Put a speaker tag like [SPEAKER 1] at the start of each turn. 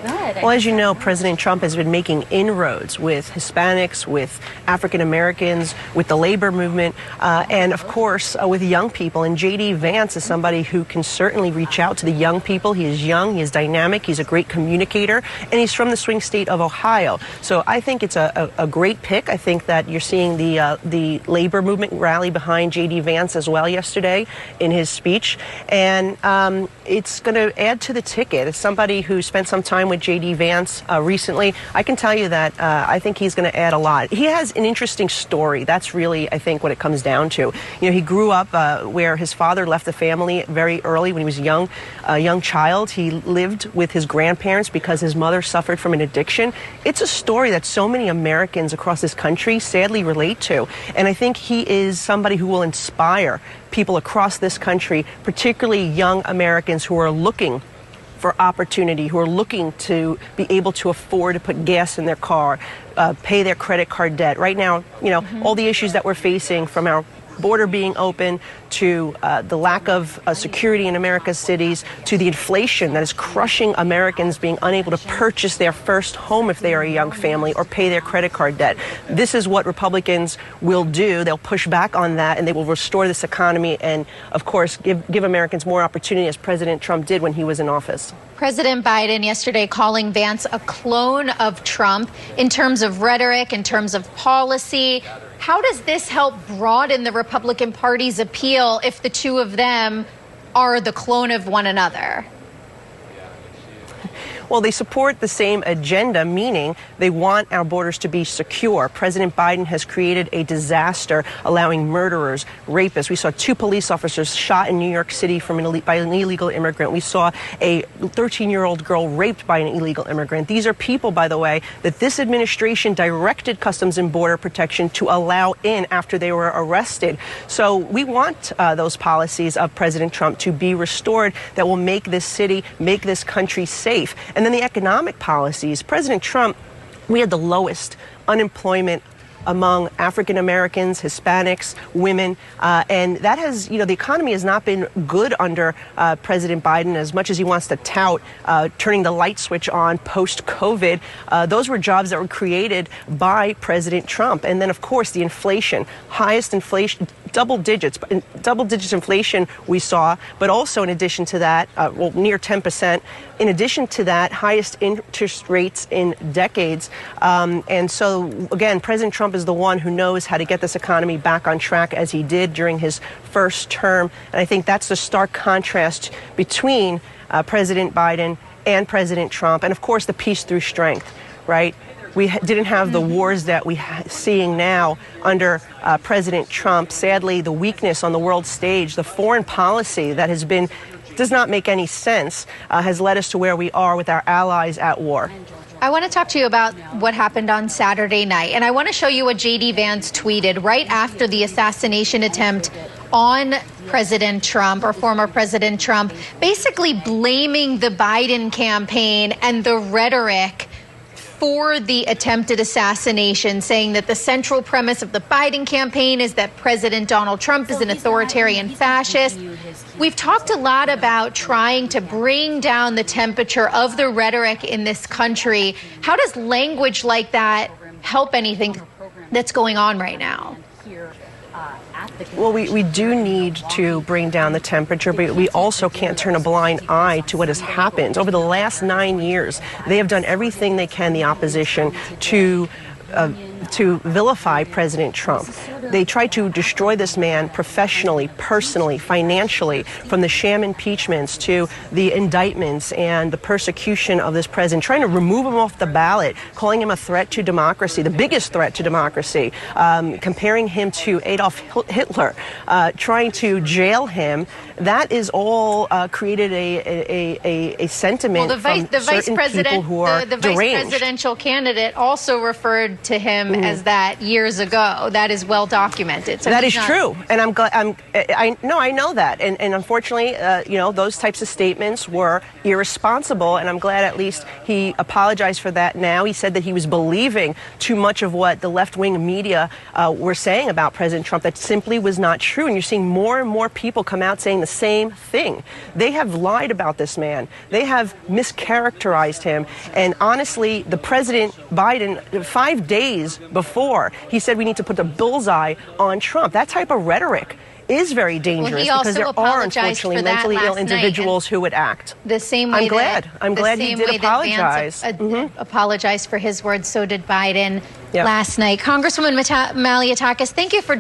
[SPEAKER 1] Well, as you know, President Trump has been making inroads with Hispanics, with African Americans, with the labor movement, and of course with young people. And J.D. Vance is somebody who can certainly reach out to the young people. He is young, he is dynamic, he's a great communicator, and he's from the swing state of Ohio. So I think it's a great pick. I think that you're seeing the labor movement rally behind J.D. Vance as well yesterday in his speech, and it's going to add to the ticket. As somebody who spent some time with J.D. Vance recently, I can tell you that I think he's going to add a lot. He has an interesting story. That's really, I think, what it comes down to. You know, he grew up where his father left the family very early when he was a young child. He lived with his grandparents because his mother suffered from an addiction. It's a story that so many Americans across this country sadly relate to. And I think he is somebody who will inspire people across this country, particularly young Americans who are looking for opportunity, who are looking to be able to afford to put gas in their car, pay their credit card debt. Right now, you know, all the issues that we're facing, from our border being open to the lack of security in America's cities, to the inflation that is crushing Americans being unable to purchase their first home if they are a young family or pay their credit card debt. This is what Republicans will do. They'll push back on that, and they will restore this economy and, of course, give Americans more opportunity, as President Trump did when he was in office.
[SPEAKER 2] President Biden yesterday calling Vance a clone of Trump in terms of rhetoric, in terms of policy. How does this help broaden the Republican Party's appeal if the two of them are the clone of one another?
[SPEAKER 1] Well, they support the same agenda, meaning they want our borders to be secure. President Biden has created a disaster, allowing murderers, rapists. We saw 2 police officers shot in New York City by an illegal immigrant. We saw a 13-year-old girl raped by an illegal immigrant. These are people, by the way, that this administration directed Customs and Border Protection to allow in after they were arrested. So we want those policies of President Trump to be restored that will make this city, make this country safe. And then the economic policies. President Trump, we had the lowest unemployment among African Americans, Hispanics, women, and that has, you know, the economy has not been good under President Biden. As much as he wants to tout turning the light switch on post-COVID, those were jobs that were created by President Trump. And then, of course, the inflation, highest inflation, double digits inflation we saw, but also in addition to that, well, near 10%. In addition to that, highest interest rates in decades. And so, again, President Trump is the one who knows how to get this economy back on track, as he did during his first term. And I think that's the stark contrast between President Biden and President Trump. And, of course, the peace through strength, right? We didn't have the wars that we're seeing now under President Trump. Sadly, the weakness on the world stage, the foreign policy that does not make any sense, has led us to where we are with our allies at war.
[SPEAKER 2] I want to talk to you about what happened on Saturday night, and I want to show you what J.D. Vance tweeted right after the assassination attempt on President Trump, or former President Trump, basically blaming the Biden campaign and the rhetoric for the attempted assassination, saying that the central premise of the Biden campaign is that President Donald Trump is an authoritarian fascist. We've talked a lot about trying to bring down the temperature of the rhetoric in this country. How does language like that help anything that's going on right now?
[SPEAKER 1] Well, we do need to bring down the temperature, but we also can't turn a blind eye to what has happened. Over the last 9 years, they have done everything they can, the opposition, to vilify President Trump. They tried to destroy this man professionally, personally, financially, from the sham impeachments to the indictments and the persecution of this president, trying to remove him off the ballot, calling him a threat to democracy, the biggest threat to democracy, comparing him to Adolf Hitler, trying to jail him. That is all created a sentiment from certain people who are
[SPEAKER 2] the
[SPEAKER 1] deranged.
[SPEAKER 2] vice presidential candidate also referred referred to him as that years ago. That is well documented. So
[SPEAKER 1] that is true, and I'm glad. I know that, and unfortunately, those types of statements were irresponsible, and I'm glad at least he apologized for that. Now he said that he was believing too much of what the left-wing media were saying about President Trump. That simply was not true, and you're seeing more and more people come out saying the same thing. They have lied about this man. They have mischaracterized him, and honestly, the President Biden, 5 days before, he said we need to put the bullseye on Trump. That type of rhetoric is very dangerous because there are, unfortunately, mentally ill individuals who would act.
[SPEAKER 2] The same way
[SPEAKER 1] I'm glad he did apologize.
[SPEAKER 2] Apologized for his words. So did Biden last night. Congresswoman Malliotakis, thank you for